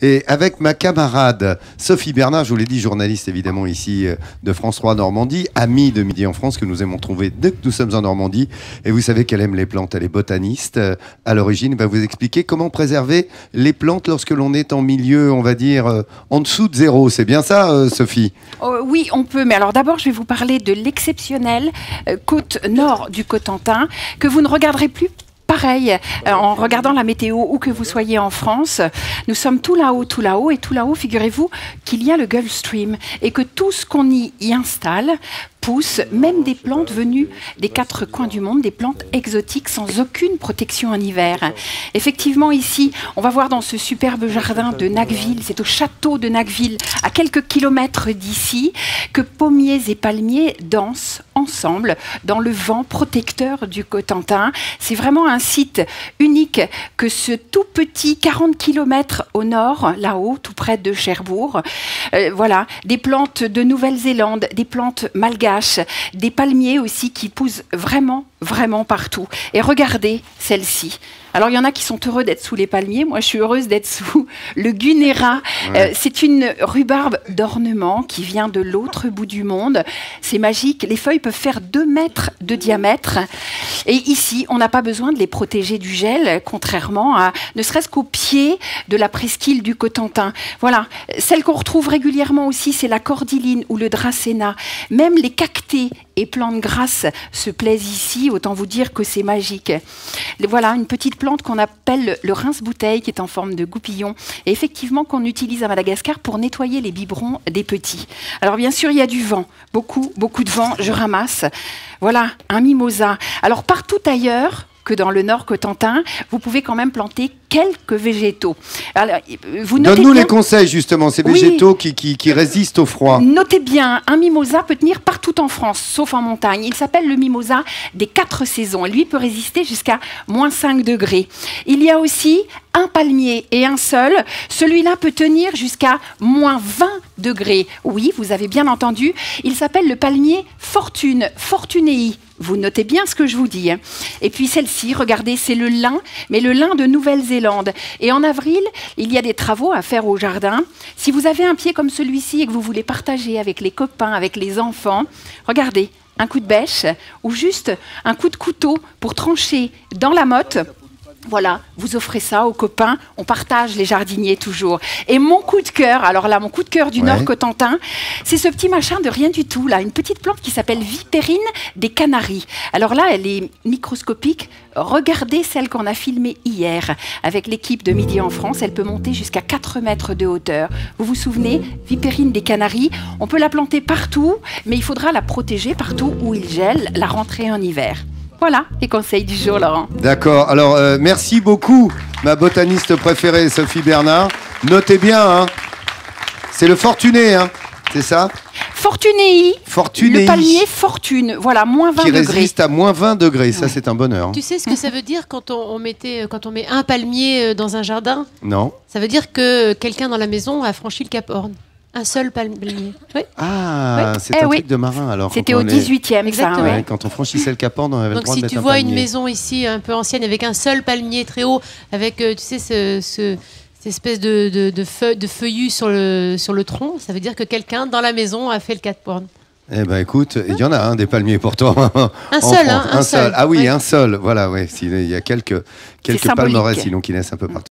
Et avec ma camarade Sophie Bernard, je vous l'ai dit, journaliste évidemment ici de France 3 Normandie, amie de Midi en France que nous aimons trouver dès que nous sommes en Normandie. Et vous savez qu'elle aime les plantes, elle est botaniste à l'origine. Elle va vous expliquer comment préserver les plantes lorsque l'on est en milieu, on va dire, en dessous de zéro. C'est bien ça, Sophie? Oui, on peut. Mais alors d'abord, je vais vous parler de l'exceptionnelle côte nord du Cotentin que vous ne regarderez plus. Pareil, en regardant la météo, où que vous soyez en France, nous sommes tout là-haut, et tout là-haut, figurez-vous qu'il y a le Gulf Stream et que tout ce qu'on y installe pousse, même des plantes venues des quatre coins du monde, des plantes exotiques sans aucune protection en hiver. Effectivement, ici, on va voir dans ce superbe jardin de Naqueville, c'est au château de Naqueville, à quelques kilomètres d'ici, que pommiers et palmiers dansent ensemble dans le vent protecteur du Cotentin. C'est vraiment un site unique que ce tout petit 40 km au nord, là-haut, tout près de Cherbourg. Voilà, des plantes de Nouvelle-Zélande, des plantes malgaches, des palmiers aussi qui poussent vraiment partout. Et regardez celle-ci. Alors, il y en a qui sont heureux d'être sous les palmiers. Moi, je suis heureuse d'être sous le Gunnera. Ouais. C'est une rhubarbe d'ornement qui vient de l'autre bout du monde. C'est magique. Les feuilles peuvent faire 2 mètres de diamètre. Et ici, on n'a pas besoin de les protéger du gel, contrairement à ne serait-ce qu'au pied de la presqu'île du Cotentin. Voilà. Celle qu'on retrouve régulièrement aussi, c'est la cordyline ou le dracéna. Même les cactés et plantes grasses se plaisent ici. Autant vous dire que c'est magique. Voilà, une petite plante qu'on appelle le rince-bouteille, qui est en forme de goupillon, et effectivement qu'on utilise à Madagascar pour nettoyer les biberons des petits. Alors bien sûr, il y a du vent, beaucoup de vent, je ramasse. Voilà, un mimosa. Alors partout ailleurs que dans le Nord Cotentin, vous pouvez quand même planter quelques végétaux. Donne-nous les conseils justement, ces végétaux qui résistent au froid. Notez bien, un mimosa peut tenir partout en France, sauf en montagne. Il s'appelle le mimosa des 4 saisons. Lui peut résister jusqu'à -5 degrés. Il y a aussi un palmier et un seul. Celui-là peut tenir jusqu'à -20 degrés. Oui, vous avez bien entendu. Il s'appelle le palmier Fortune, Fortunei. Vous notez bien ce que je vous dis. Et puis celle-ci, regardez, c'est le lin, mais le lin de Nouvelle-Zélande. Et en avril, il y a des travaux à faire au jardin. Si vous avez un pied comme celui-ci et que vous voulez partager avec les copains, avec les enfants, regardez, un coup de bêche ou juste un coup de couteau pour trancher dans la motte. Voilà, vous offrez ça aux copains, on partage les jardiniers toujours. Et mon coup de cœur, alors là, mon coup de cœur du Nord Cotentin, c'est ce petit machin de rien du tout, là, une petite plante qui s'appelle Vipérine des Canaries. Alors là, elle est microscopique. Regardez celle qu'on a filmée hier avec l'équipe de Midi en France. Elle peut monter jusqu'à 4 mètres de hauteur. Vous vous souvenez, Vipérine des Canaries, on peut la planter partout, mais il faudra la protéger partout où il gèle, la rentrée en hiver. Voilà les conseils du jour, Laurent. D'accord. Alors, merci beaucoup, ma botaniste préférée, Sophie Bernard. Notez bien, hein, c'est le Fortuné, hein, c'est ça? Fortunei. Le palmier Fortune. Voilà, -20 degrés. Qui résiste à -20 degrés. Ça, c'est un bonheur. Hein. Tu sais ce que ça veut dire quand on met un palmier dans un jardin? Non. Ça veut dire que quelqu'un dans la maison a franchi le Cap Horn. Un seul palmier. Oui. Ah, c'est un truc de marin alors. C'était au 18e, exactement. Ouais, quand on franchissait le Cap Horn, on avait le droit de mettre un palmier. Donc si tu vois une maison ici un peu ancienne avec un seul palmier très haut, avec tu sais cette espèce de feuillus sur le tronc, ça veut dire que quelqu'un dans la maison a fait le Cap Horn. Eh ben écoute, il y en a des palmiers pour toi. Un seul. Ah oui, un seul. Voilà, ouais. Il y a quelques palmeraies sinon qui naissent un peu partout.